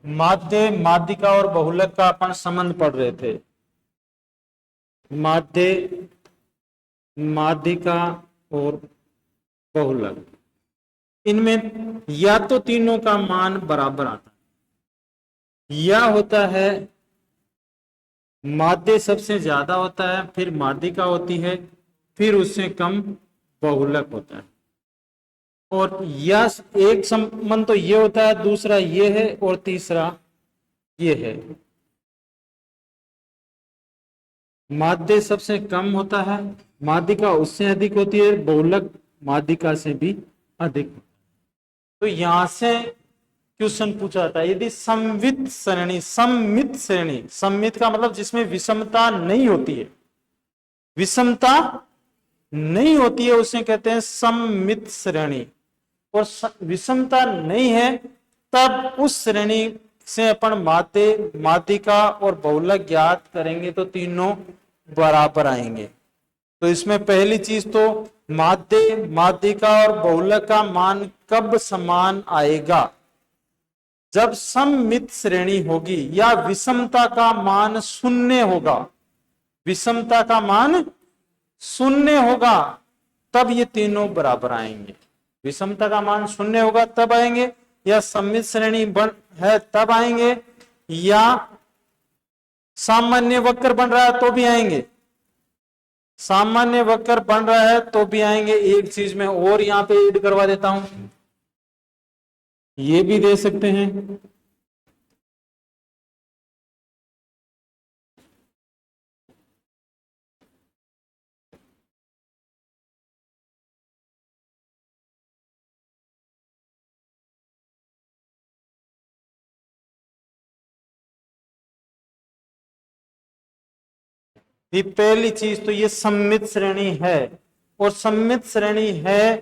माध्य, माध्यिका और बहुलक का अपन संबंध पढ़ रहे थे। माध्य, माध्यिका और बहुलक, इनमें या तो तीनों का मान बराबर आता है या होता है माध्य सबसे ज्यादा होता है, फिर माध्यिका होती है, फिर उससे कम बहुलक होता है। और या एक संबंध तो ये होता है, दूसरा ये है और तीसरा ये है। माध्य सबसे कम होता है, माध्यिका उससे अधिक होती है, बहुलक माध्यिका से भी अधिक। तो यहां से क्वेश्चन पूछा था, यदि सममित श्रेणी, सममित श्रेणी, सममित का मतलब जिसमें विषमता नहीं होती है, विषमता नहीं होती है उसे कहते हैं सममित श्रेणी, और विषमता नहीं है तब उस श्रेणी से अपन माध्य, माध्यिका और बहुलक ज्ञात करेंगे तो तीनों बराबर आएंगे। तो इसमें पहली चीज तो माध्य, माध्यिका और बहुलक का मान कब समान आएगा? जब सममित श्रेणी होगी या विषमता का मान शून्य होगा। विषमता का मान शून्य होगा तब ये तीनों बराबर आएंगे। विषमता का मान शून्य होगा तब आएंगे, या सममित श्रेणी बन है तब आएंगे, या सामान्य वक्र बन रहा है तो भी आएंगे। सामान्य वक्र बन रहा है तो भी आएंगे। एक चीज में और यहां पे ऐड करवा देता हूं, ये भी दे सकते हैं। ये पहली चीज तो ये सममित श्रेणी है, और सममित श्रेणी है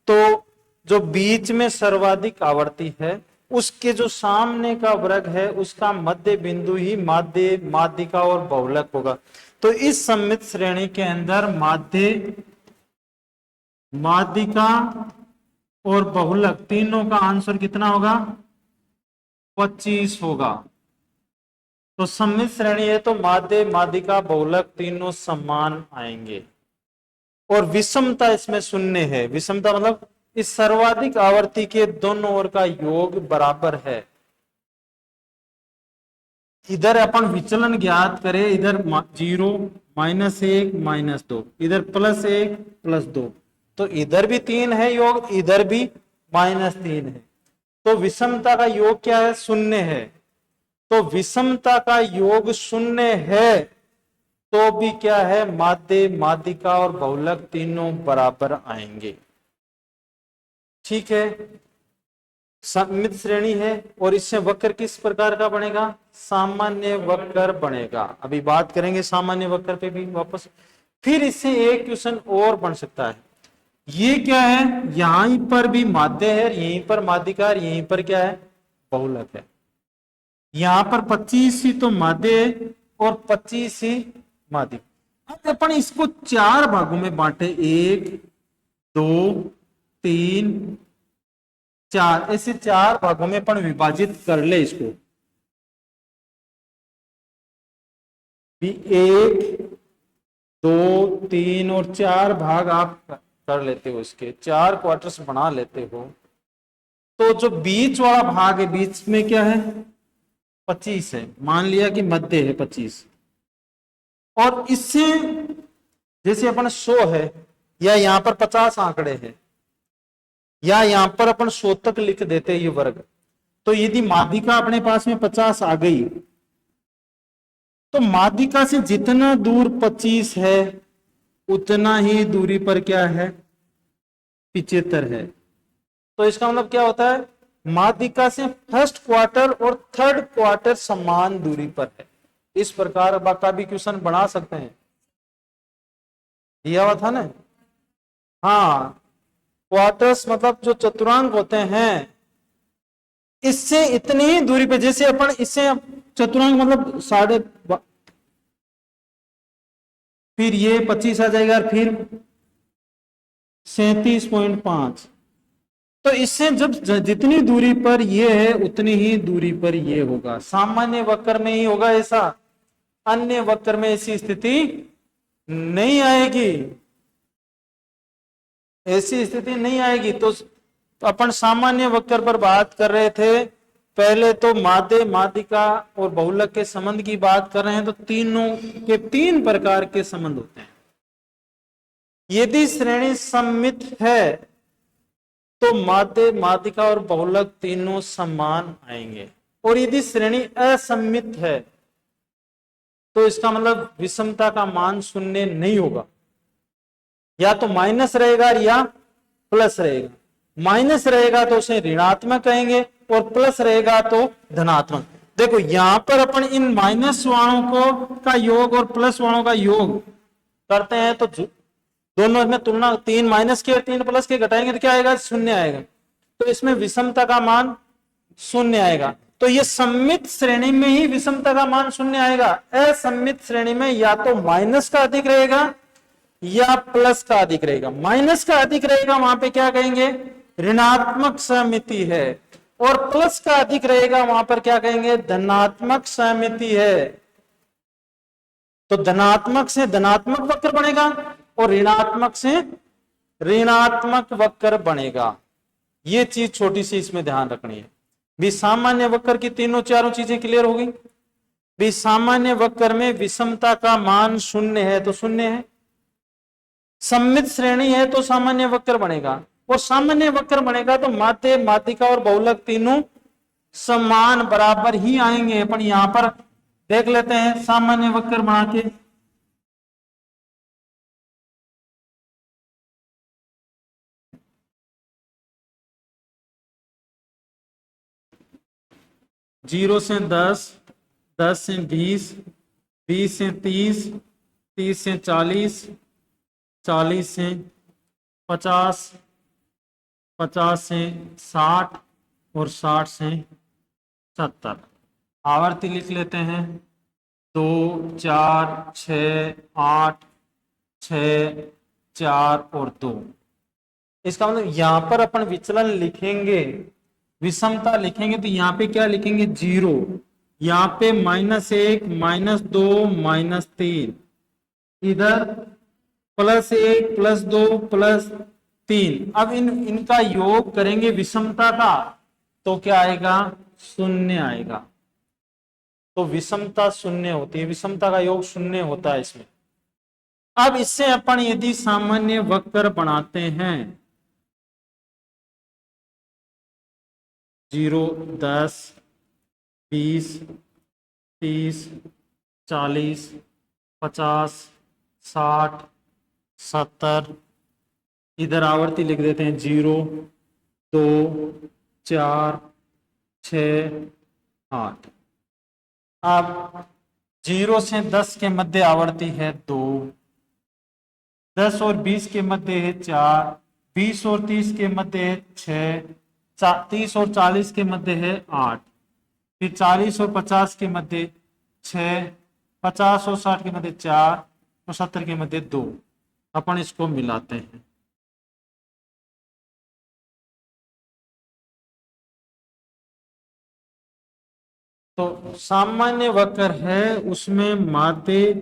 तो जो बीच में सर्वाधिक आवर्ती है उसके जो सामने का वर्ग है उसका मध्य बिंदु ही माध्य, माध्यिका और बहुलक होगा। तो इस सममित श्रेणी के अंदर माध्य, माध्यिका और बहुलक तीनों का आंसर कितना होगा? 25 होगा। तो सममित श्रेणी है तो माध्य, माध्यिका, बहुलक तीनों समान आएंगे, और विषमता इसमें शून्य है। विषमता मतलब इस सर्वाधिक आवर्ती के दोनों ओर का योग बराबर है। इधर अपन विचलन ज्ञात करें, इधर 0, -1, -2, इधर +1, +2, तो इधर भी 3 है योग, इधर भी -3 है। तो विषमता का योग क्या है? शून्य है। तो विषमता का योग शून्य है तो भी क्या है? माध्य, माध्यिका और बहुलक तीनों बराबर आएंगे। ठीक है, सममित श्रेणी है और इससे वक्र किस प्रकार का बनेगा? सामान्य वक्र बनेगा। अभी बात करेंगे सामान्य वक्र पे भी वापस। फिर इससे एक क्वेश्चन और बन सकता है, ये क्या है? यहीं पर भी माध्य है, यहीं पर माध्यिका है, यहीं पर क्या है? बहुलक है। यहां पर 25 ही तो माध्य है और 25 ही माध्यिका। अब अपन इसको 4 भागों में बांटे, 1, 2, 3, 4, ऐसे 4 भागों में अपन विभाजित कर ले इसको। भी 1, 2, 3 और 4 भाग आप कर लेते हो, इसके 4 क्वार्टर्स बना लेते हो। तो जो बीच वाला भाग है, बीच में क्या है? 25 है। मान लिया कि मध्य है 25, और इससे जैसे अपन 100 है, या यहां पर 50 आंकड़े हैं, या यहां पर अपन 100 तक लिख देते ये वर्ग। तो यदि माध्यिका अपने पास में 50 आ गई तो माध्यिका से जितना दूर 25 है उतना ही दूरी पर क्या है? 75 है। तो इसका मतलब क्या होता है? माध्यिका से फर्स्ट क्वार्टर और थर्ड क्वार्टर समान दूरी पर है। इस प्रकार का भी क्वेश्चन बना सकते हैं। दिया हुआ था ना। हाँ, क्वार्टर्स मतलब जो चतुर्थांश होते हैं, इससे इतनी ही दूरी पे, जैसे अपन इससे चतुर्थांश मतलब साढ़े, फिर ये 25 आ जाएगा, फिर 37.5, तो इससे जब जितनी दूरी पर ये है उतनी ही दूरी पर ये होगा। सामान्य वक्र में ही होगा ऐसा, अन्य वक्र में ऐसी स्थिति नहीं आएगी, ऐसी स्थिति नहीं आएगी। तो अपन सामान्य वक्र पर बात कर रहे थे, पहले तो माध्य, माध्यिका और बहुलक के संबंध की बात कर रहे हैं। तो तीनों के तीन प्रकार के संबंध होते हैं। यदि श्रेणी सममित है तो माध्य, माध्यिका और बहुलक तीनों समान आएंगे, और यदि श्रेणी असममित है तो इसका मतलब विषमता का मान शून्य नहीं होगा, या तो माइनस रहेगा या प्लस रहेगा। माइनस रहेगा तो उसे ऋणात्मक कहेंगे, और प्लस रहेगा तो धनात्मक। देखो यहां पर अपन इन माइनस वालों को का योग और प्लस वालों का योग करते हैं, तो दोनों में तुलना, 3 माइनस के 3 प्लस के घटाएंगे तो क्या आएगा, शून्य आएगा। तो इसमें विषमता का मान शून्य आएगा। तो ये सममित श्रेणी में ही विषमता का मान शून्य आएगा। असममित श्रेणी में या तो माइनस का अधिक रहेगा या प्लस का अधिक रहेगा। माइनस का अधिक रहेगा वहां पे क्या कहेंगे, ऋणात्मक सममिति है, और प्लस का अधिक रहेगा वहां पर क्या कहेंगे, धनात्मक सममिति है। तो धनात्मक से धनात्मक वक्र बनेगा और ऋणात्मक से ऋणात्मक वक्र बनेगा। ये चीज छोटी सी इसमें ध्यान रखनी है। भी सामान्य वक्र की तीनों चारों चीजें क्लियर हो गई। भी सामान्य वक्र में विषमता का मान शून्य है तो शून्य है, सममित श्रेणी है तो सामान्य वक्र बनेगा, और सामान्य वक्र बनेगा तो माध्य, माध्यिका और बहुलक तीनों समान बराबर ही आएंगे। अपन यहां पर देख लेते हैं सामान्य वक्र बना के। जीरो से 10, 10 से 20, 20 से 30, 30 से 40, 40 से 50, 50 से 60 और 60 से 70। आवर्ती लिख लेते हैं, 2, 4, 6, 8, 6, 4 और 2। इसका मतलब यहां पर अपन विचलन लिखेंगे, विषमता लिखेंगे तो यहाँ पे क्या लिखेंगे, 0। यहाँ पे -1, -2, -3, इधर +1, +2, +3। अब इनका योग करेंगे विषमता का, तो क्या आएगा, शून्य आएगा। तो विषमता शून्य होती है, विषमता का योग शून्य होता है इसमें। अब इससे अपन यदि सामान्य वक्र बनाते हैं, 0, 10, 20, 30, 40, 50, 60, 70, इधर आवर्ती लिख देते हैं, 0, 2, 4, 6, 8। अब 0 से 10 के मध्य आवर्ती है 2, 10 और 20 के मध्य है 4, 20 और 30 के मध्य है 6, 30 और 40 के मध्य है 8, फिर 40 और 50 के मध्य 6, 50 और 60 के मध्य 4 और 70 के मध्य 2। अपन इसको मिलाते हैं, तो सामान्य वक्र है उसमें माध्य,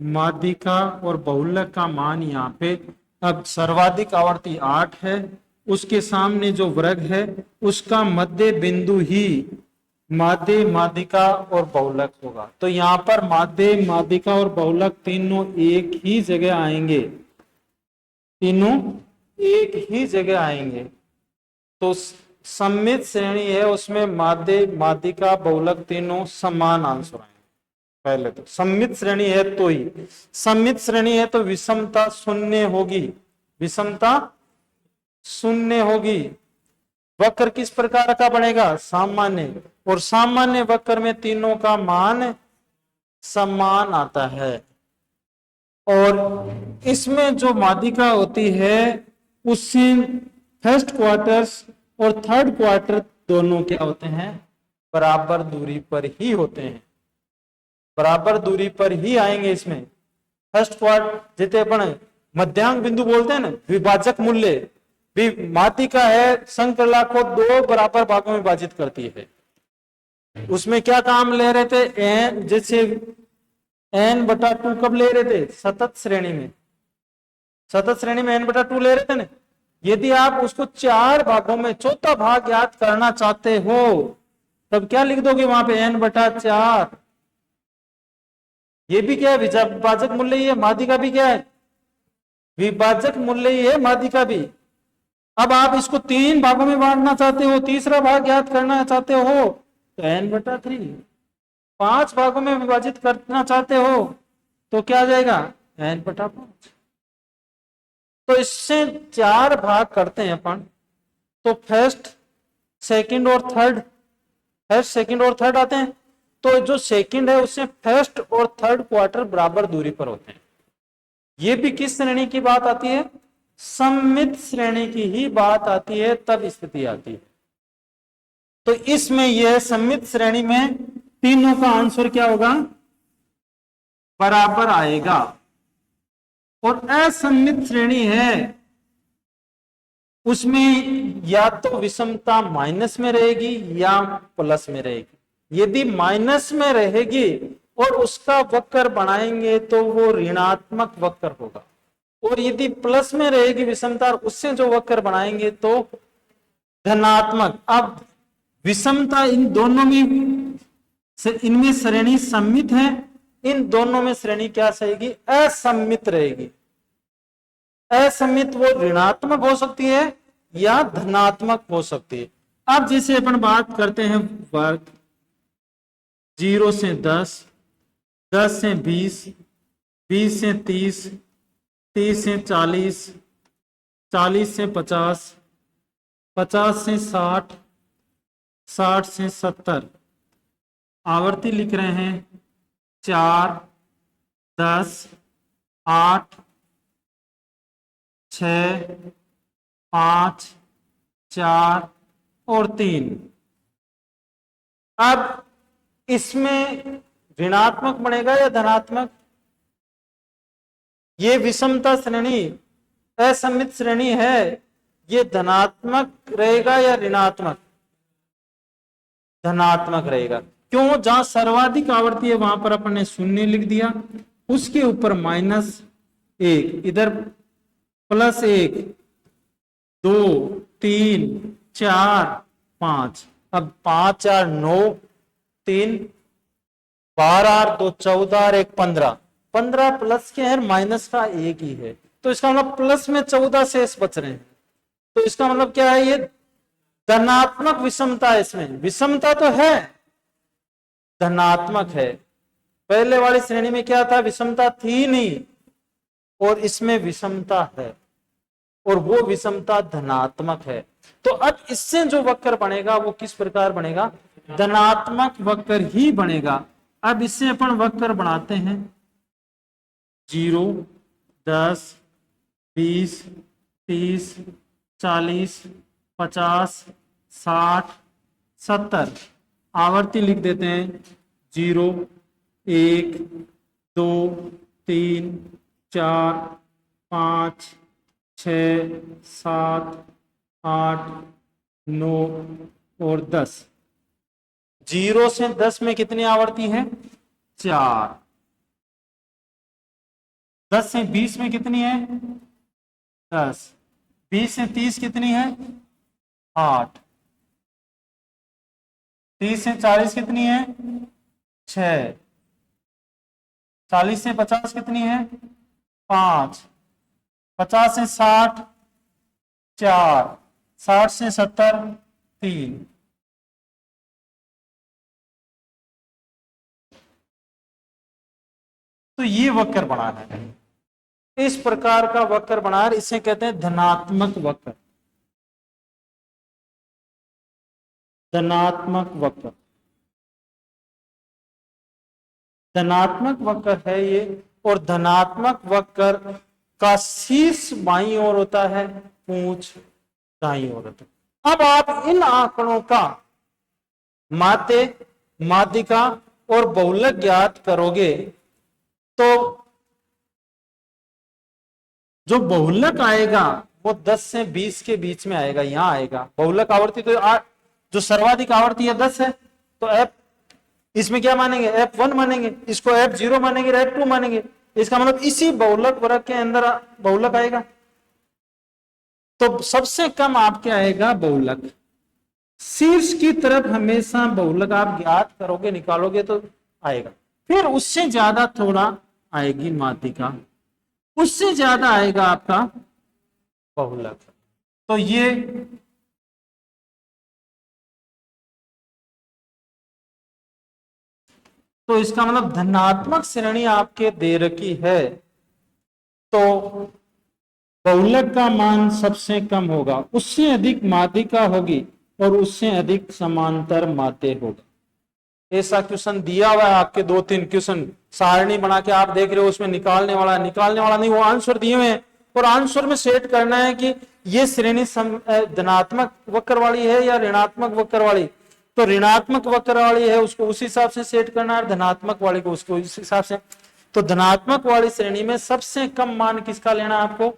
माध्यिका और बहुलक का मान यहाँ पे, अब सर्वाधिक आवर्ती 8 है, उसके सामने जो वर्ग है उसका मध्य बिंदु ही माध्य, माध्यिका और बहुलक होगा। तो यहाँ पर माध्य, माध्यिका और बहुलक तीनों एक ही जगह आएंगे, तीनों एक ही जगह आएंगे। तो सममित श्रेणी है उसमें माध्य, माध्यिका, बहुलक तीनों समान आंसर आएंगे। पहले तो सममित श्रेणी है तो ही, सममित श्रेणी है तो विषमता शून्य होगी, विषमता शून्य होगी। वक्र किस प्रकार का बनेगा, सामान्य, और सामान्य वक्र में तीनों का मान समान आता है। और इसमें जो माध्यिका होती है उससे फर्स्ट क्वार्टर्स और थर्ड क्वार्टर दोनों क्या होते हैं, बराबर दूरी पर ही होते हैं, बराबर दूरी पर ही आएंगे। इसमें फर्स्ट क्वार्टर जितने अपन मध्यांक बिंदु बोलते हैं ना, विभाजक मूल्य, भी माध्यिका है संकला को 2 बराबर भागों में विभाजित करती है। उसमें क्या काम ले रहे थे, एन जैसे n/2 कब ले रहे थे, सतत श्रेणी में, सतत श्रेणी में n/2 ले रहे थे ना। यदि आप उसको 4 भागों में चौथा भाग याद करना चाहते हो तब क्या लिख दोगे वहां पे, n/4। ये भी क्या है, विभाजक मूल्य ही है, माध्यिका भी क्या है, विभाजक मूल्य ही है माध्यिका भी। अब आप इसको 3 भागों में बांटना चाहते हो, तीसरा भाग याद करना चाहते हो तो n/3। 5 भागों में विभाजित करना चाहते हो तो क्या आ जाएगा, n/5। तो इससे 4 भाग करते हैं अपन, तो फर्स्ट सेकंड और थर्ड, फर्स्ट सेकंड और थर्ड आते हैं। तो जो सेकंड है उससे फर्स्ट और थर्ड क्वार्टर बराबर दूरी पर होते हैं। ये भी किस श्रेणी की बात आती है, सममित श्रेणी की ही बात आती है, तब स्थिति आती है। तो इसमें यह सममित श्रेणी में तीनों का आंसर क्या होगा, बराबर आएगा। और असममित श्रेणी है उसमें या तो विषमता माइनस में रहेगी या प्लस में रहेगी। यदि माइनस में रहेगी और उसका वक्र बनाएंगे तो वो ऋणात्मक वक्र होगा, और यदि प्लस में रहेगी विषमता उससे जो वक्र बनाएंगे तो धनात्मक। अब विषमता इन दोनों में, इनमें श्रेणी सममित है, इन दोनों में श्रेणी क्या सहेगी, असममित रहेगी। असममित वो ऋणात्मक हो सकती है या धनात्मक हो सकती है। अब जैसे अपन बात करते हैं वर्ग, 0 से 10, 10 से 20, 20 से 30, 30 से 40, 40 से 50, 50 से 60, 60 से 70। आवर्ती लिख रहे हैं 4, 10, 8, 6, 5, 4 और 3। अब इसमें ऋणात्मक बनेगा या धनात्मक, ये विषमता श्रेणी असममित श्रेणी है, ये धनात्मक रहेगा या ऋणात्मक, धनात्मक रहेगा। क्यों, जहां सर्वाधिक आवर्ती है वहां पर अपन ने 0 लिख दिया, उसके ऊपर -1, इधर +1, 2, 3, 4, 5। अब 5, 4, 9, 3, 12, 2, 14, 1, 15। 15 प्लस के है, माइनस का 1 ही है, तो इसका मतलब प्लस में 14 शेष बच रहे हैं। तो इसका मतलब क्या है, ये धनात्मक विषमता है। इसमें विषमता तो है, धनात्मक है। पहले वाली श्रेणी में क्या था, विषमता थी नहीं, और इसमें विषमता है और वो विषमता धनात्मक है। तो अब इससे जो वक्र बनेगा वो किस प्रकार बनेगा, धनात्मक वक्र ही बनेगा। अब इससे अपन वक्र बनाते हैं 0, 10, 20, 30, 40, 50, 60, 70। आवर्ती लिख देते हैं 0, 1, 2, 3, 4, 5, 6, 7, 8, 9 और 10। 0 से 10 में कितनी आवर्ती है, 4। 10 से 20 में कितनी है, 10। 20 से 30 कितनी है, 8। 30 से 40 कितनी है, 6। 40 से 50 कितनी है, 5। 50 से 60, 4। 60 से 70, 3। तो ये वक्र बनाना है, इस प्रकार का वक्र बना, इसे कहते हैं धनात्मक वक्र। धनात्मक वक्र, धनात्मक वक्र है ये। और धनात्मक वक्र का शीर्ष बाईं ओर होता है, पूंछ दाईं ओर होता है। अब आप इन आंकड़ों का माध्य, माध्यिका और बहुलक ज्ञात करोगे तो जो बहुलक आएगा वो 10 से 20 के बीच में आएगा, यहाँ आएगा। बहुलक आवर्ती तो जो सर्वाधिक आवर्ती है 10 है, तो एफ इसमें क्या मानेंगे, F1 मानेंगे, इसको F0 मानेंगे, F2 मानेंगे। इसका मतलब इसी बहुलक वर्ग के अंदर बहुलक आएगा। तो सबसे कम आपके आएगा बहुलक। शीर्ष की तरफ हमेशा बहुलक आप ज्ञात करोगे, निकालोगे तो आएगा। फिर उससे ज्यादा थोड़ा आएगी माध्यिका, उससे ज्यादा आएगा आपका बहुलक। तो ये तो इसका मतलब धनात्मक श्रेणी आपके दे रखी है, तो बहुलक का मान सबसे कम होगा, उससे अधिक माध्यिका होगी और उससे अधिक समांतर माध्य होगा। ऐसा क्वेश्चन दिया हुआ है आपके 2-3 क्वेश्चन सारणी बना के आप देख रहे हो, उसमें निकालने वाला नहीं, वो आंसर दिए हुए हैं और आंसर में सेट करना है कि ये श्रेणी धनात्मक वक्र वाली है या ऋणात्मक वक्र वाली। तो ऋणात्मक वक्र वाली है उसको उस हिसाब से सेट करना है, धनात्मक वाली को उसको उस हिसाब से। तो धनात्मक वाली श्रेणी में सबसे कम मान किसका लेना है आपको,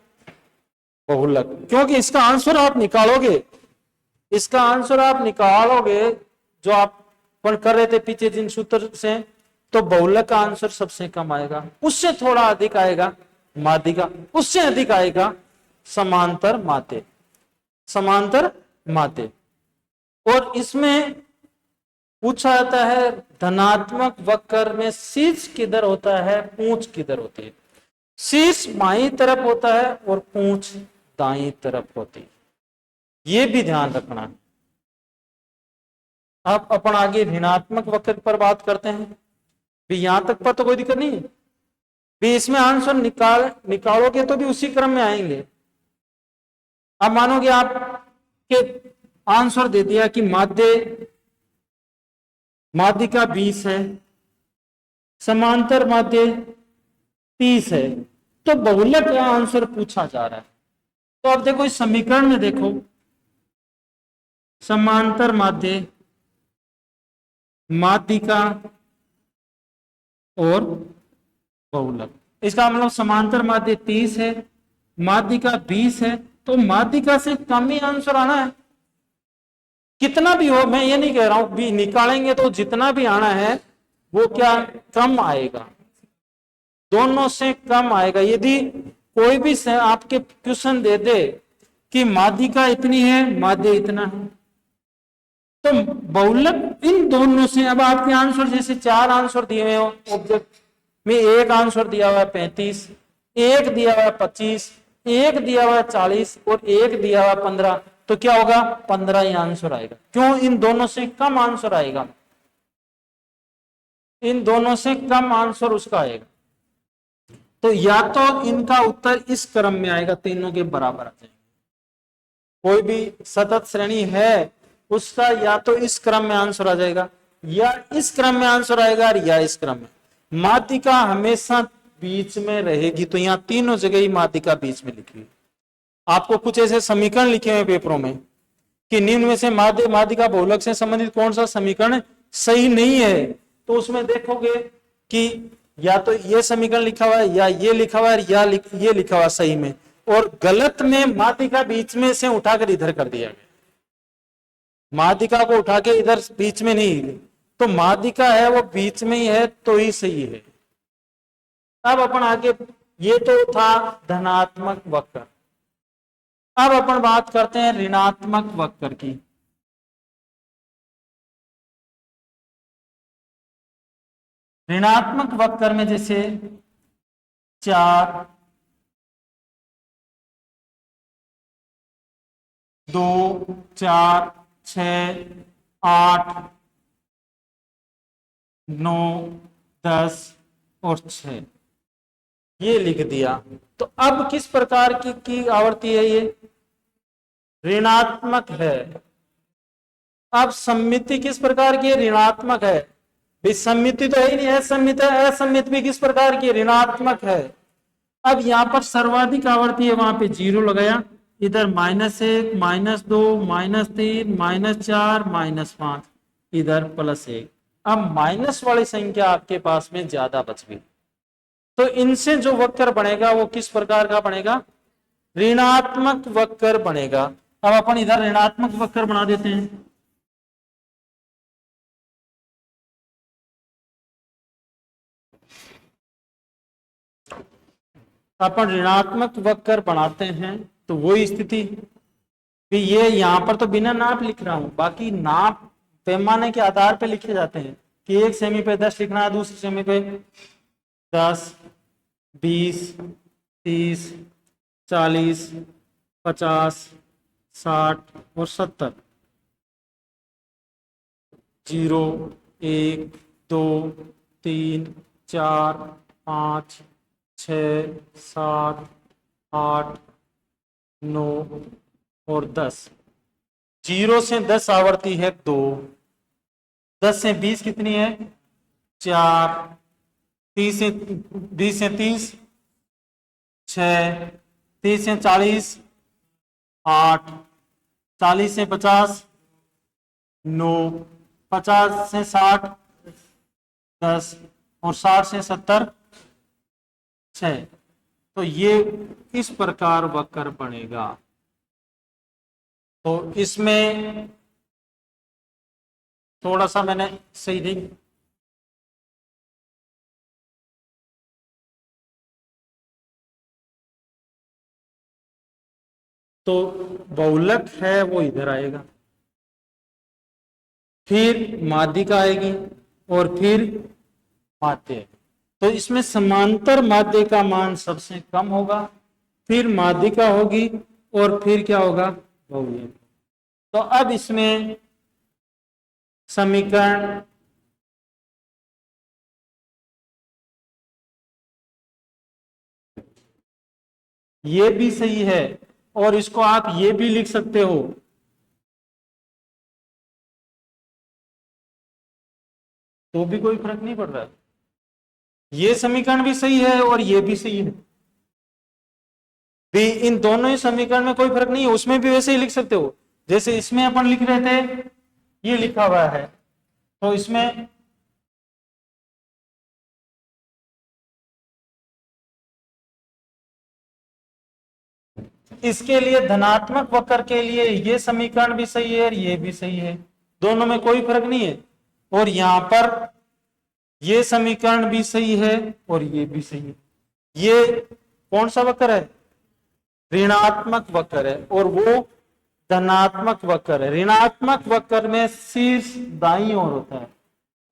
बहुलक, क्योंकि इसका आंसर आप निकालोगे, इसका आंसर आप निकालोगे जो आप कर रहे थे पीछे जिन सूत्र से, तो बहुलक का आंसर सबसे कम आएगा, उससे थोड़ा अधिक आएगा माध्यिका, उससे अधिक आएगा समांतर माध्य, समांतर माध्य। और इसमें पूछा जाता है धनात्मक वक्र में शीर्ष किधर होता है, पूंछ किधर होती है। शीर्ष बाईं तरफ होता है और पूंछ दाईं तरफ होती है, ये भी ध्यान रखना है। अब अपन आगे ऋणात्मक वक्र पर बात करते हैं। भी यहां तक पर तो कोई दिक्कत नहीं है, भी इसमें आंसर निकालोगे तो भी उसी क्रम में आएंगे। अब मानोगे आप के आंसर दे दिया कि माध्यिका 20 है, समांतर माध्य 30 है, तो बहुलक का आंसर पूछा जा रहा है। तो अब देखो इस समीकरण में देखो, समांतर माध्य, माध्यिका और बहुलक, इसका मतलब समांतर माध्य 30 है, माध्यिका 20 है, तो माध्यिका से कम ही आंसर आना है, कितना भी हो। मैं ये नहीं कह रहा हूं भी निकालेंगे तो जितना भी आना है वो क्या कम आएगा, दोनों से कम आएगा। यदि कोई भी आपके क्वेश्चन दे दे कि माध्यिका इतनी है, माध्य इतना है, तो बहुलक इन दोनों से, अब आपके आंसर जैसे 4 आंसर दिए हुए हो ऑब्जेक्ट में, एक आंसर दिया हुआ है 35, एक दिया हुआ है 25, एक दिया हुआ है 40 और एक दिया हुआ है 15, तो क्या होगा 15 ही आंसर आएगा। क्यों, इन दोनों से कम आंसर आएगा, इन दोनों से कम आंसर उसका आएगा। तो या तो इनका उत्तर इस क्रम में आएगा, तीनों के बराबर आ जाएंगे। कोई भी सतत श्रेणी है उसका या तो इस क्रम में आंसर आ जाएगा, या इस क्रम में आंसर आएगा, या इस क्रम में। माध्यिका हमेशा बीच में रहेगी, तो यहाँ तीनों जगह ही माध्यिका बीच में लिखी है। आपको कुछ ऐसे समीकरण लिखे हुए पेपरों में कि निम्न में से माध्यिका बहुलक से संबंधित कौन सा समीकरण सही नहीं है, तो उसमें देखोगे कि या तो ये समीकरण लिखा हुआ है, या ये लिखा हुआ है, या ये लिखा हुआ सही में, और गलत में माध्यिका बीच में से उठाकर इधर कर दिया गया, माध्यिका को उठा के इधर बीच में नहीं, तो माध्यिका है वो बीच में ही है तो ही सही है। अब अपन आगे, ये तो था धनात्मक वक्र, अब अपन बात करते हैं ऋणात्मक वक्र की। ऋणात्मक वक्र में जैसे 4, 2, 4, 6, 8, 9, 10 और 6 ये लिख दिया। तो अब किस प्रकार की आवर्ती है, ये ऋणात्मक है। अब सम्मिति किस प्रकार की है, ऋणात्मक है। विसम्मिति तो है ही नहीं, असम्मित भी किस प्रकार की, ऋणात्मक है। अब यहां पर सर्वाधिक आवर्ती है, वहां पे 0 लगाया, इधर -1, -2, -3, -4, -5, इधर +1। अब माइनस वाली संख्या आपके पास में ज्यादा बच गई, तो इनसे जो वक्र बनेगा वो किस प्रकार का बनेगा, ऋणात्मक वक्र बनेगा। अब अपन इधर ऋणात्मक वक्र बना देते हैं। अपन ऋणात्मक वक्र बनाते हैं तो वही स्थिति कि ये यहां पर तो बिना नाप लिख रहा हूं, बाकी नाप पैमाने के आधार पे लिखे जाते हैं कि एक सेमी पे 10 लिखना है, दूसरी सेमी पे 10, 20, 30, 40, 50, 60 और 70। 0, 1, 2, 3, 4, 5, 6, 7, 8, 9 और 10। 0 से 10 आवर्ती है 2, 10 से 20 कितनी है 4, 30 से 20 से 30 6, 30 से 40 8, 40 से 50 9, 50 से 60 10 और 60 से 70 6। तो ये इस प्रकार वक्र बनेगा। तो इसमें थोड़ा सा मैंने सही नहीं, तो बहुलक है वो इधर आएगा, फिर माध्यिका आएगी और फिर माध्य। तो इसमें समांतर माध्य का मान सबसे कम होगा, फिर माध्यिका होगी और फिर क्या होगा बहुलक। तो अब इसमें समीकरण ये भी सही है और इसको आप ये भी लिख सकते हो, तो भी कोई फर्क नहीं पड़ रहा है। ये समीकरण भी सही है और ये भी सही है, भी इन दोनों ही समीकरण में कोई फर्क नहीं है। उसमें भी वैसे ही लिख सकते हो जैसे इसमें अपन लिख रहे थे, ये लिखा हुआ है। तो इसमें इसके लिए धनात्मक वक्र के लिए ये समीकरण भी सही है और ये भी सही है, दोनों में कोई फर्क नहीं है। और यहां पर ये समीकरण भी सही है और ये भी सही है। ये कौन सा वक्र है ऋणात्मक वक्र है और वो धनात्मक वक्र है। ऋणात्मक वक्र में शीर्ष दाईं ओर होता है,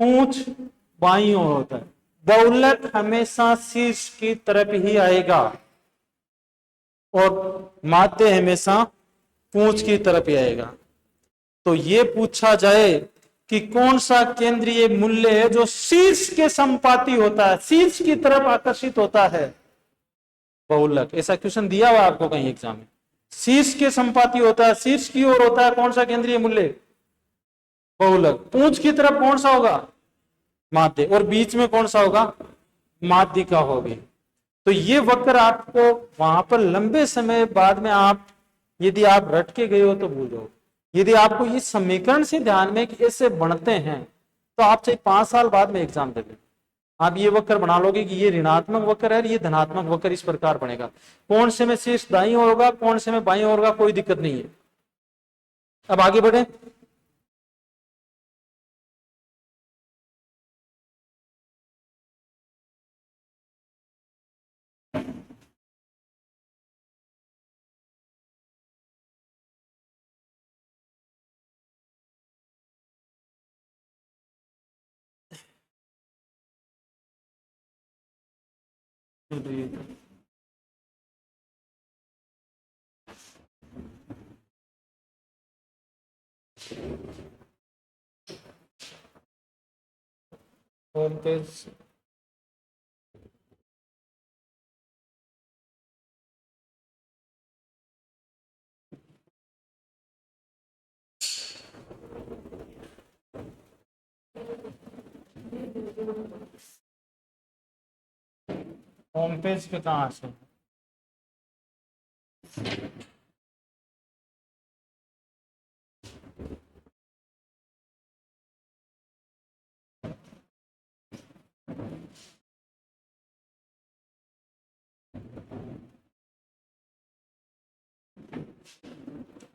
पूंछ बाईं ओर होता है। बहुलक हमेशा शीर्ष की तरफ ही आएगा और माध्य हमेशा पूंछ की तरफ ही आएगा। तो ये पूछा जाए कि कौन सा केंद्रीय मूल्य है जो शीर्ष के संपाती होता है, शीर्ष की तरफ आकर्षित होता है, बहुलक। ऐसा क्वेश्चन दिया हुआ आपको कहीं एग्जाम में, शीर्ष के संपाती होता है, शीर्ष की ओर होता है, कौन सा केंद्रीय मूल्य बहुलक। पूंछ की तरफ कौन सा होगा माध्य, और बीच में कौन सा होगा माध्यिका होगी। तो ये वक्र आपको वहां पर लंबे समय बाद में आप यदि आप रट के गए हो तो भूल जाओ। यदि आपको इस समीकरण से ध्यान में कि ऐसे बनते हैं तो आप चाहे 5 साल बाद में एग्जाम दे दें, आप ये वक्र बना लोगे कि ये ऋणात्मक वक्र है, ये धनात्मक वक्र इस प्रकार बनेगा। कौन से में शीर्ष दाईं ओर होगा, कौन से में बाईं ओर होगा, कोई दिक्कत नहीं है। अब आगे बढ़े। होम पेज होम पेज पे कहां से